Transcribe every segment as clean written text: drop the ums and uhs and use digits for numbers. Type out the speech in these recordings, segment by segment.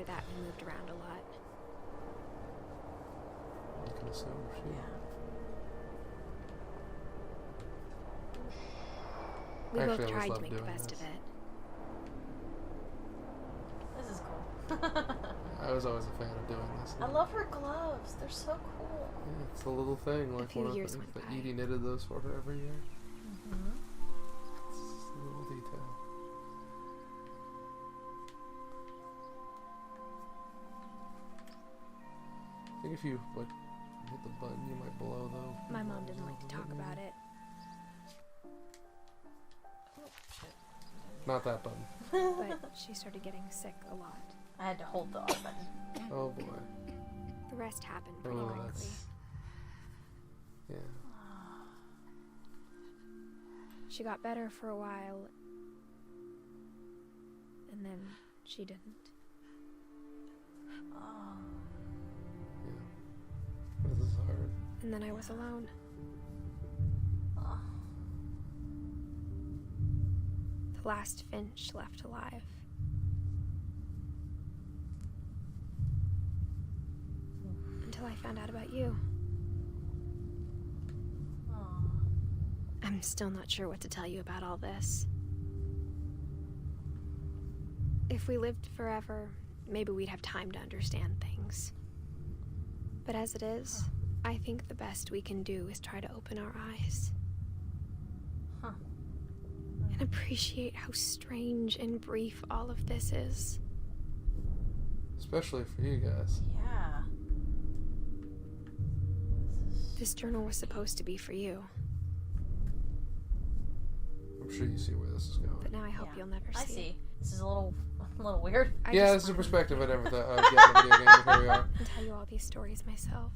after that, we moved around a lot. You can assume she... We Actually, both I always tried to loved make the doing best this. of it. This is cool. I was always a fan of doing this. I love her gloves. They're so cool. Yeah, it's a little thing, like few one of years the went by. Edie knitted those for her every year. Mm-hmm. It's just a little detail. I think if you like hit the button, you might blow though. My mom didn't like to talk about it. Oh, shit. Not that button. But she started getting sick a lot. I had to hold the R button. Oh boy. The rest happened pretty Oh, quickly. that's... Yeah. She got better for a while, and then she didn't. Oh. Yeah. This is hard. And then I was alone. Oh. The last Finch left alive. Until I found out about you. Oh. I'm still not sure what to tell you about all this. If we lived forever, maybe we'd have time to understand things. But as it is, I think the best we can do is try to open our eyes. Huh. And appreciate how strange and brief all of this is. Especially for you guys. Yeah. This journal was supposed to be for you, I'm sure you see where this is going. but now I hope Yeah. you'll never see I it. see. This is a little weird. I Yeah, just this is a wanna perspective I never thought I'd get in a video game, but here we are. and tell you all these stories myself.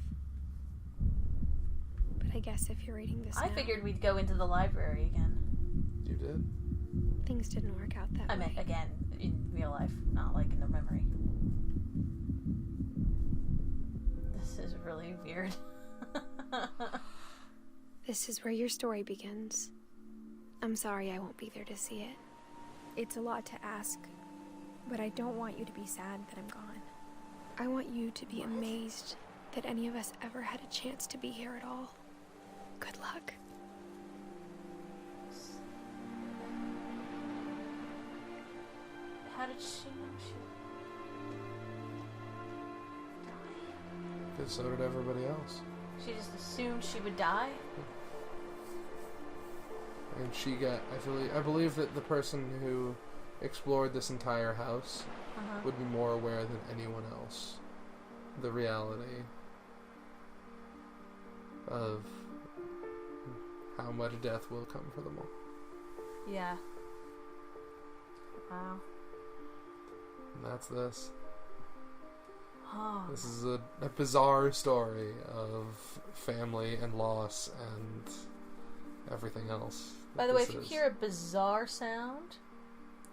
But I guess if you're reading this I now, figured we'd go into the library again. You did? things didn't work out that I way. meant again in real life, not like in the memory. This is really weird. This is where your story begins. I'm sorry I won't be there to see it. It's a lot to ask, but I don't want you to be sad that I'm gone. I want you to be amazed that any of us ever had a chance to be here at all. Good luck. How did she know she would die? Because so did everybody else. She just assumed she would die? And she got, I believe that the person who explored this entire house would be more aware than anyone else. The reality of how much death will come for them all. Yeah. Wow. And that's this. Oh. This is a bizarre story of family and loss and everything else. By the way, This if you is. hear a bizarre sound,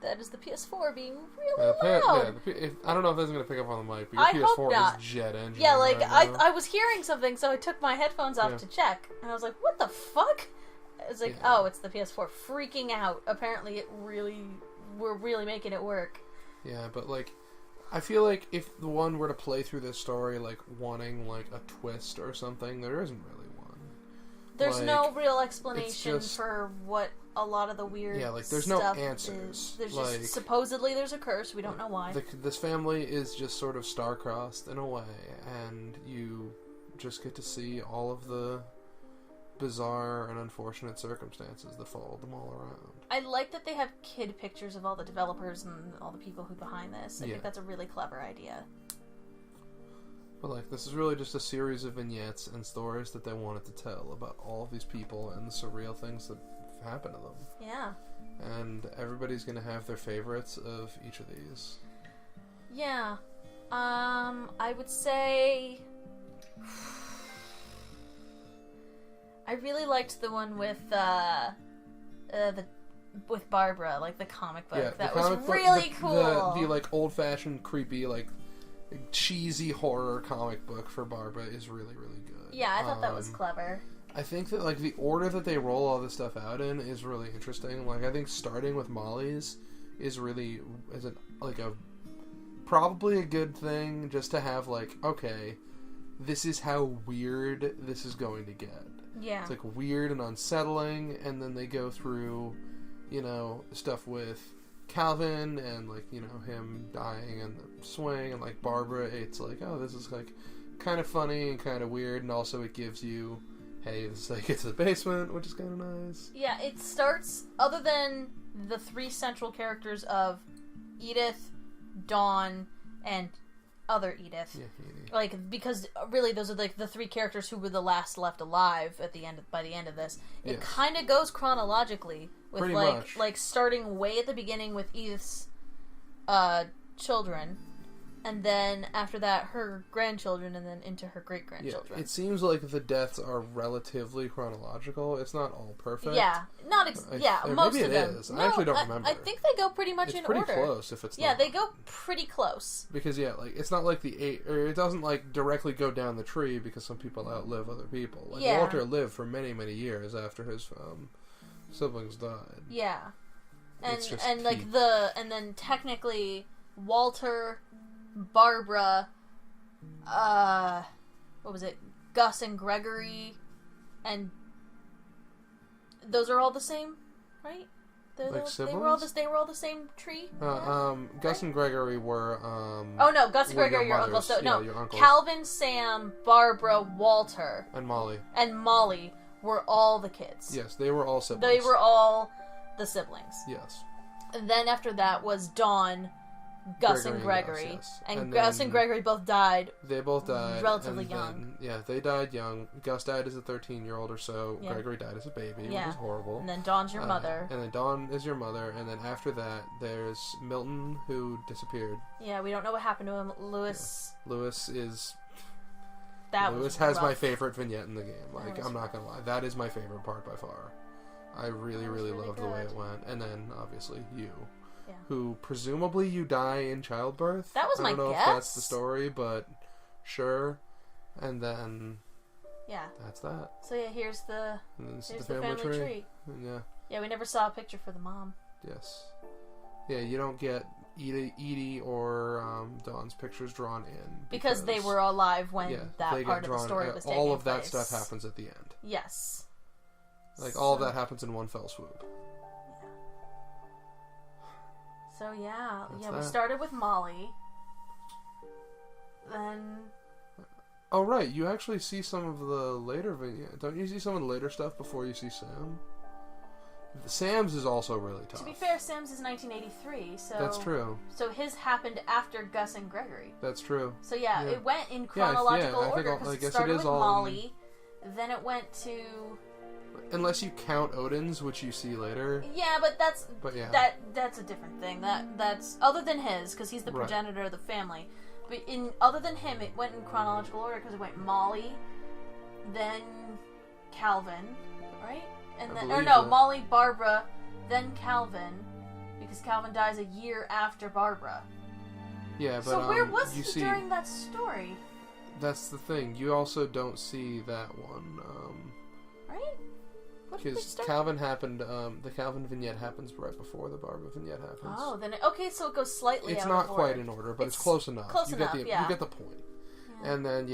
that is the PS4 being really Yeah, loud. I don't know if that's going to pick up on the mic, but I your hope PS4 not. is jet engine. Yeah, like, right now. I was hearing something, so I took my headphones off to check, and I was like, what the fuck? It's like, oh, it's the PS4 freaking out. Apparently we're really making it work. Yeah, but, like, I feel like if the one were to play through this story, like, wanting, like, a twist or something, there isn't really one. There's Like, no real explanation just- for what a lot of the weird there's no stuff answers. is. There's Like, just, supposedly there's a curse, we don't know why. This family is just sort of star-crossed in a way, and you just get to see all of the bizarre and unfortunate circumstances that follow them all around. I like that they have kid pictures of all the developers and all the people who behind this. I think that's a really clever idea. But, like, this is really just a series of vignettes and stories that they wanted to tell about all of these people and the surreal things that happen to them. Yeah. And everybody's gonna have their favorites of each of these. Yeah. I would say... I really liked the one with, with Barbara, like the comic book. Yeah, that the was comic book, really cool. The like old-fashioned, creepy, like cheesy horror comic book for Barbara is really, really good. Yeah, I thought that was clever. I think that like the order that they roll all this stuff out in is really interesting. Like I think starting with Molly's is really probably a good thing just to have, like, okay, this is how weird this is going to get. Yeah. It's, like, weird and unsettling, and then they go through, you know, stuff with Calvin and, like, you know, him dying in the swing, and, like, Barbara, it's like, oh, this is, like, kind of funny and kind of weird, and also it gives you, hey, this is like it's the basement, which is kind of nice. Yeah, it starts, other than the three central characters of Edith, Dawn, and other Edith. Yeah, Edith. Like, because really those are like the three characters who were the last left alive at the end by the end of this. It kind of goes chronologically with pretty like much. Like starting way at the beginning with Edith's children, and then after that her grandchildren, and then into her great grandchildren. Yeah, it seems like the deaths are relatively chronological. It's not all perfect. Yeah, not most maybe of it them. is. No, I actually don't remember. I think they go pretty much in order. It's pretty close if it's not. Yeah, they go pretty close. Because like it's not like it doesn't like directly go down the tree because some people outlive other people. Like Walter lived for many, many years after his siblings died. Yeah. And It's just and like and then technically Walter, Barbara, what was it? Gus and Gregory, and those are all the same, right? They were all the same tree. Gus and Gregory were. Oh no, Gus and Gregory are your uncles. So no, your uncles. Calvin, Sam, Barbara, Walter, and Molly were all the kids. Yes, they were all siblings. They were all the siblings. Yes. And then after that was Dawn, Gus and Gregory. Yes. And Gus and Gregory both died. They both died relatively young. They died young. Gus died as a 13-year-old or so. Yeah. Gregory died as a baby, which is horrible. And then Dawn's your mother. And then Dawn is your mother. And then after that, there's Milton, who disappeared. Yeah, we don't know what happened to him. Lewis. Yeah. Lewis is... Lewis has my favorite vignette in the game. Like, I'm not gonna lie. That is my favorite part by far. I really, really loved the way it went. And then, obviously, you. Yeah. Who, presumably, you die in childbirth. That was my guess. I don't know if that's the story, but sure. And then... Yeah. That's that. So, yeah, here's the family tree. Yeah. Yeah, we never saw a picture for the mom. Yes. Yeah, you don't get Edie or Dawn's pictures drawn in. Because they were alive when that part of the story was taking place. All of that stuff happens at the end. Yes. Like, all of that happens in one fell swoop. So yeah, That's we started with Molly. Then... Oh right, you actually see some of the later vignettes. Don't you see some of the later stuff before you see Sam? Sam's is also really tough. To be fair, Sam's is 1983, so... That's true. So his happened after Gus and Gregory. That's true. So yeah, it went in chronological order, because it started with Molly, then it went to... Unless you count Odin's, which you see later. Yeah, but that's that's a different thing. That's other than his, because he's the progenitor of the family. But other than him, it went in chronological order because it went Molly, then Calvin, right? And then Molly, Barbara, then Calvin, because Calvin dies a year after Barbara. Yeah, but so where was he during that story? That's the thing. You also don't see that one. Right? Because Calvin happened, the Calvin vignette happens right before the Barbara vignette happens. Oh, then so it goes slightly. It's not quite in order, but it's close enough. You get the point. Yeah. And then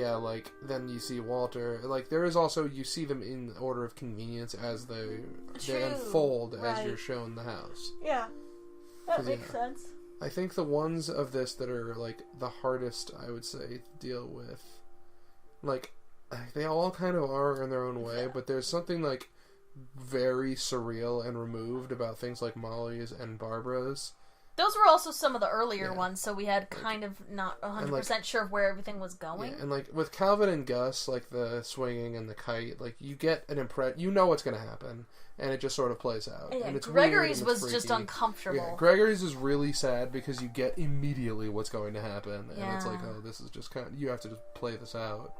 then you see Walter. Like there is also you see them in order of convenience as they unfold as you're shown the house. Yeah, that makes sense. I think the ones of this that are like the hardest, I would say, to deal with, like they all kind of are in their own way, but there's something like very surreal and removed about things like Molly's and Barbara's. Those were also some of the earlier ones, so we had kind of not 100% sure of where everything was going. Yeah, and like with Calvin and Gus, like the swinging and the kite, like you get an you know what's going to happen, and it just sort of plays out. Yeah, and it's Gregory's weird and was just uncomfortable. Yeah, Gregory's is really sad because you get immediately what's going to happen, and it's like, oh, this is just kind of, you have to just play this out.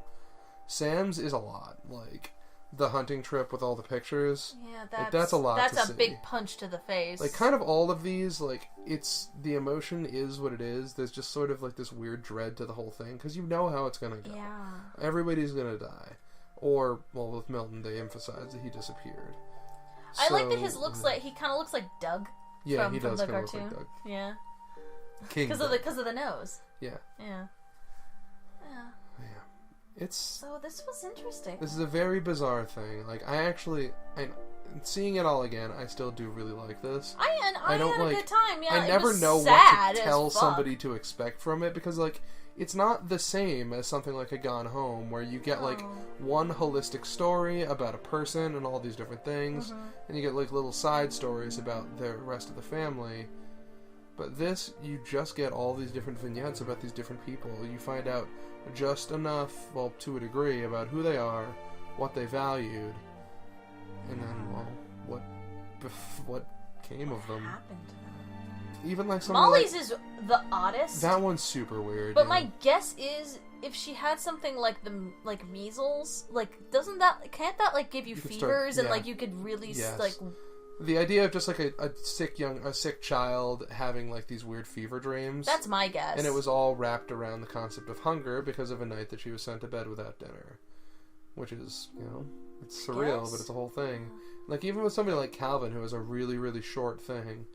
Sam's is a lot, like the hunting trip with all the pictures. Yeah, that's a lot. That's a big punch to the face. Like kind of all of these, like it's the emotion is what it is. There's just sort of like this weird dread to the whole thing because you know how it's gonna go. Yeah, everybody's gonna die, or well, with Milton they emphasize that he disappeared. I like that his looks like he kind of looks like Doug. Yeah, he does from the kind of cartoon. look like Doug. Yeah. Kingdom. Because of the nose. Yeah. Yeah. It's... So this was interesting. This is a very bizarre thing. Like, seeing it all again, I still do really like this. I had a good time. Yeah, I never know what to tell somebody to expect from it, because, like, it's not the same as something like A Gone Home, where you get, like, one holistic story about a person and all these different things, and you get, like, little side stories about the rest of the family. But this, you just get all these different vignettes about these different people. You find out just enough, well, to a degree, about who they are, what they valued, and then, well, what came of them. What happened to them? Even like some Molly's is the oddest. That one's super weird. But my guess is, if she had something like measles, like can't that like give you fevers and like you could really like. The idea of just like a sick child having like these weird fever dreams. That's my guess. And it was all wrapped around the concept of hunger because of a night that she was sent to bed without dinner. Which is, it's surreal, but it's a whole thing. Like, even with somebody like Calvin, who has a really, really short thing,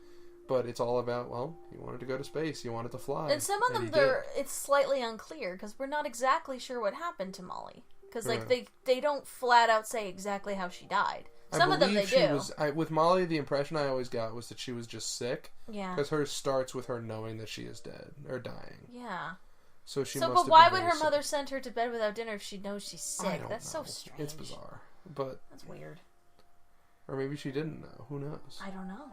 but it's all about, well, he wanted to go to space, he wanted to fly. And some of them, it's slightly unclear, because we're not exactly sure what happened to Molly. Because, like, they don't flat out say exactly how she died. Some of them they do. With Molly, the impression I always got was that she was just sick. Yeah. Because hers starts with her knowing that she is dead, or dying. Yeah. So she So, must but why have would been her very mother sick. send her to bed without dinner if she knows she's sick? That's so strange. It's bizarre. But that's weird. Or maybe she didn't know. Who knows? I don't know.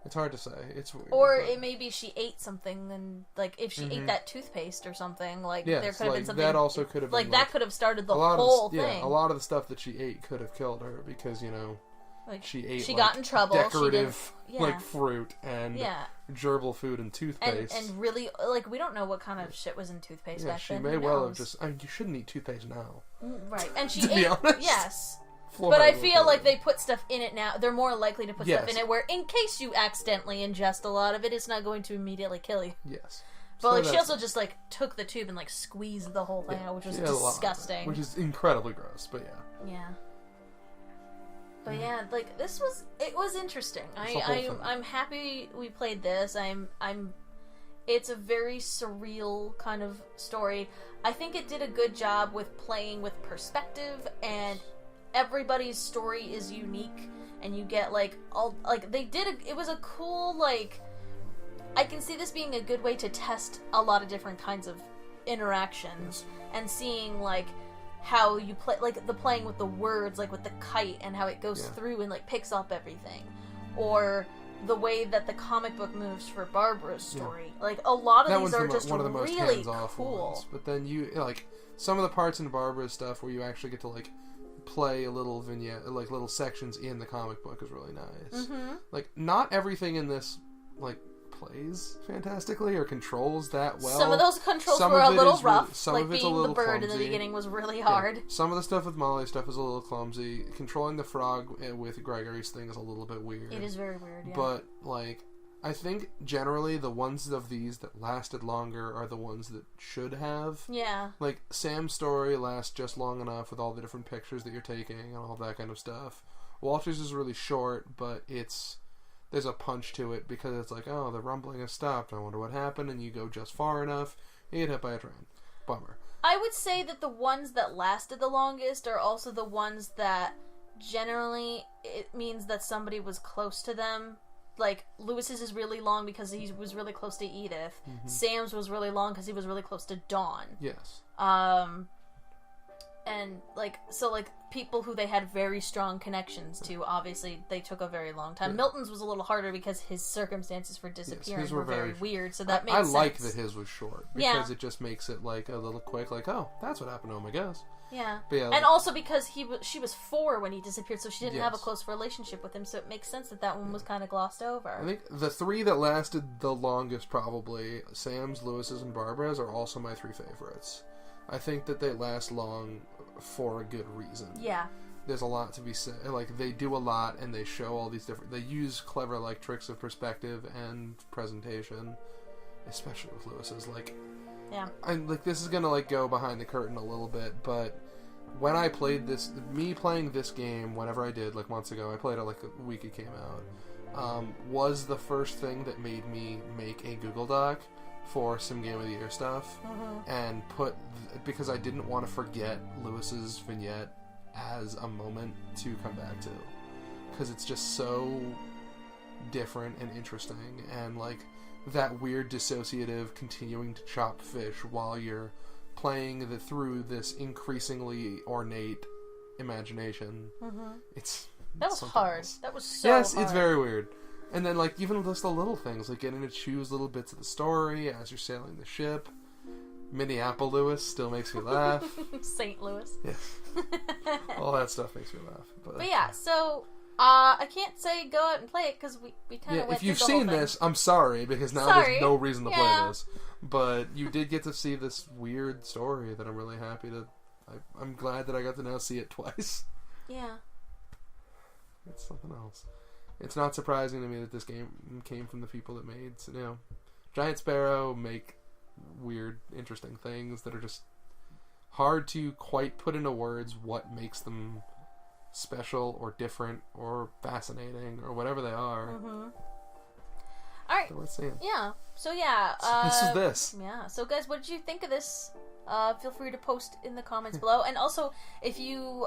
It's hard to say. It's weird. Or it maybe she ate something, and like if she ate that toothpaste or something, like there could have been something that also could have been, that could have started the whole thing. Yeah, a lot of the stuff that she ate could have killed her because like she ate. She got in trouble. Decorative like fruit and gerbil food and toothpaste. And really, like, we don't know what kind of shit was in toothpaste back then. She may well have just. I mean, you shouldn't eat toothpaste now. Right, and she to be honest. Yes. But I feel like they put stuff in it now. They're more likely to put stuff in it where, in case you accidentally ingest a lot of it, it's not going to immediately kill you. Yes. But like, she also just like took the tube and like squeezed the whole thing out, which was disgusting. Which is incredibly gross, but yeah. Yeah. But yeah, like it was interesting. I'm happy we played this. It's a very surreal kind of story. I think it did a good job with playing with perspective, and everybody's story is unique, and you get like it was a cool, like, I can see this being a good way to test a lot of different kinds of interactions and seeing like how you play, like the playing with the words, like with the kite and how it goes through and like picks up everything, or the way that the comic book moves for Barbara's story. Like a lot of these are just one of the most really cool ones. But then you like some of the parts in Barbara's stuff where you actually get to like play a little vignette, like little sections in the comic book is really nice. Like not everything in this like plays fantastically or controls that well. Some of those controls were a little rough. Like being the bird in the beginning was really hard. Some of the stuff with Molly's stuff is a little clumsy. Controlling the frog with Gregory's thing is a little bit weird. It is very weird, yeah. But like, I think generally the ones of these that lasted longer are the ones that should have. Yeah. Like Sam's story lasts just long enough with all the different pictures that you're taking and all that kind of stuff. Walter's is really short, but there's a punch to it because it's like, oh, the rumbling has stopped. I wonder what happened, and you go just far enough, you get hit by a train. Bummer. I would say that the ones that lasted the longest are also the ones that generally it means that somebody was close to them. Like, Lewis's is really long because he was really close to Edith. Sam's was really long because he was really close to Dawn. Yes. And, like, so, like, people who they had very strong connections to, obviously, they took a very long time. Yeah. Milton's was a little harder because his circumstances for disappearing were very weird, so that makes sense. I like that his was short, because it just makes it, like, a little quick, like, oh, that's what happened to him, I guess. Yeah. And also because she was 4 when he disappeared, so she didn't have a close relationship with him, so it makes sense that one was kind of glossed over. I think the 3 that lasted the longest, probably, Sam's, Lewis's, and Barbara's, are also my 3 favorites. I think that they last long for a good reason. Yeah. There's a lot to be said. Like, they do a lot, and they show all these different... They use clever, like, tricks of perspective and presentation, especially with Lewis's. Like, yeah. And, like, this is gonna, like, go behind the curtain a little bit, but when I played this... Me playing this game, whenever I did, like, months ago, I played it, like, a week it came out, was the first thing that made me make a Google Doc for some Game of the Year stuff, and because I didn't want to forget Lewis's vignette as a moment to come back to, because it's just so different and interesting, and like that weird dissociative continuing to chop fish while you're playing through this increasingly ornate imagination. That was hard. Else. That was so hard. hard. It's very weird. And then, like, even just the little things, like getting to choose little bits of the story as you're sailing the ship. Minneapolis Lewis still makes me laugh. St. Louis. Yes. All that stuff makes me laugh. But yeah, so I can't say go out and play it because we kind of went if you've through the whole seen thing. this, I'm sorry, because now there's no reason to play this. But you did get to see this weird story that I'm really happy to... I'm glad that I got to now see it twice. Yeah. It's something else. It's not surprising to me that this game came from the people that made, Giant Sparrow make weird, interesting things that are just hard to quite put into words what makes them special or different or fascinating or whatever they are. Alright. So let's see. Yeah. So yeah. This is this. Yeah. So guys, what did you think of this? Feel free to post in the comments below. And also, if you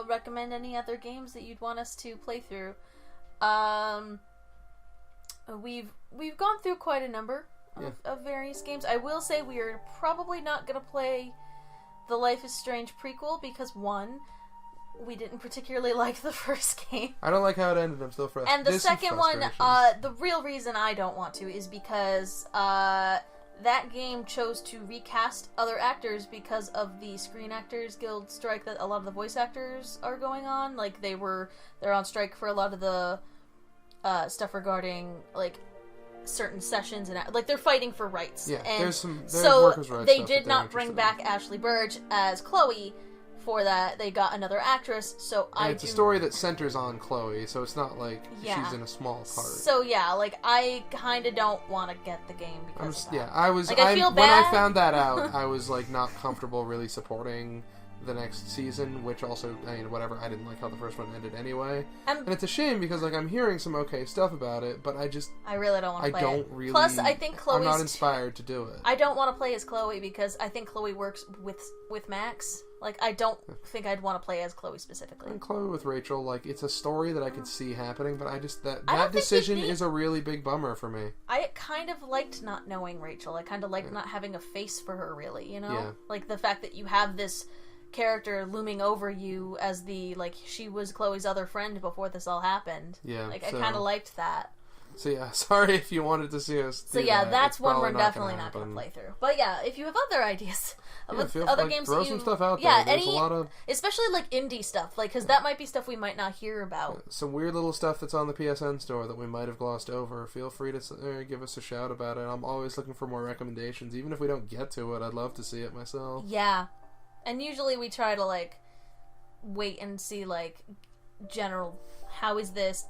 recommend any other games that you'd want us to play through. We've gone through quite a number of various games. I will say we are probably not going to play the Life is Strange prequel because, one, we didn't particularly like the first game. I don't like how it ended. I'm still frustrated. And the second one, the real reason I don't want to is because that game chose to recast other actors because of the Screen Actors Guild strike that a lot of the voice actors are going on. Like, they're on strike for a lot of the stuff regarding, like, certain sessions, and like, they're fighting for rights. Yeah, and there's workers' rights they stuff did that not bring back Ashley Burge as Chloe. For that, they got another actress, so it's a story that centers on Chloe, so it's not like she's in a small part. So yeah, like, I kind of don't want to get the game because of that. Yeah, I was. Like, I feel bad. When I found that out, I was like not comfortable really supporting the next season, which also, I mean, whatever. I didn't like how the first one ended anyway, and it's a shame because like I'm hearing some okay stuff about it, but I really don't want to play it. I don't really. Plus, I think Chloe's... I'm not inspired to do it. I don't want to play as Chloe because I think Chloe works with Max. Like, I don't think I'd want to play as Chloe specifically. And Chloe with Rachel, like, it's a story that I could see happening, but I just, that decision is a really big bummer for me. I kind of liked not knowing Rachel. I kind of liked not having a face for her, really, you know? Yeah. Like, the fact that you have this character looming over you as she was Chloe's other friend before this all happened. Yeah. Like, I kind of liked that. So yeah, sorry if you wanted to see us. So yeah, that's one we're definitely not going to play through. But yeah, if you have other ideas of other games, throw some stuff out there. Yeah, there's a lot of, especially like indie stuff, like because that might be stuff we might not hear about. Some weird little stuff that's on the PSN store that we might have glossed over. Feel free to give us a shout about it. I'm always looking for more recommendations, even if we don't get to it. I'd love to see it myself. Yeah, and usually we try to like wait and see like general. How is this?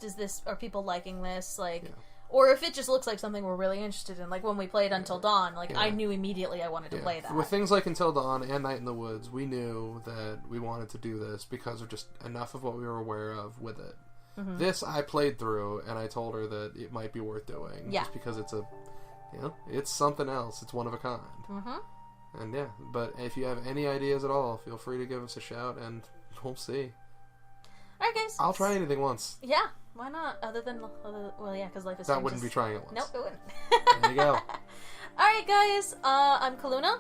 Are people liking this? Like, or if it just looks like something we're really interested in. Like when we played Until Dawn, like I knew immediately I wanted to play that. With things like Until Dawn and Night in the Woods, we knew that we wanted to do this because of just enough of what we were aware of with it. Mm-hmm. This I played through, and I told her that it might be worth doing. Yeah. Just because it's it's something else. It's one of a kind. Mm-hmm. And yeah, but if you have any ideas at all, feel free to give us a shout, and we'll see. Alright, guys. I'll try anything once. Yeah, why not? Because Life is Strange. That wouldn't be trying it once. Nope, it wouldn't. There you go. Alright, guys. I'm Calluna.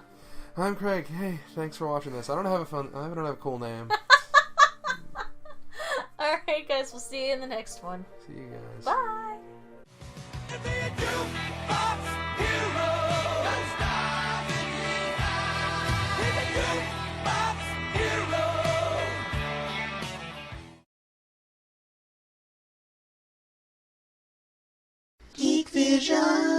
I'm Craig. Hey, thanks for watching this. I don't have a cool name. Alright, guys. We'll see you in the next one. See you guys. Bye. Geek Vision.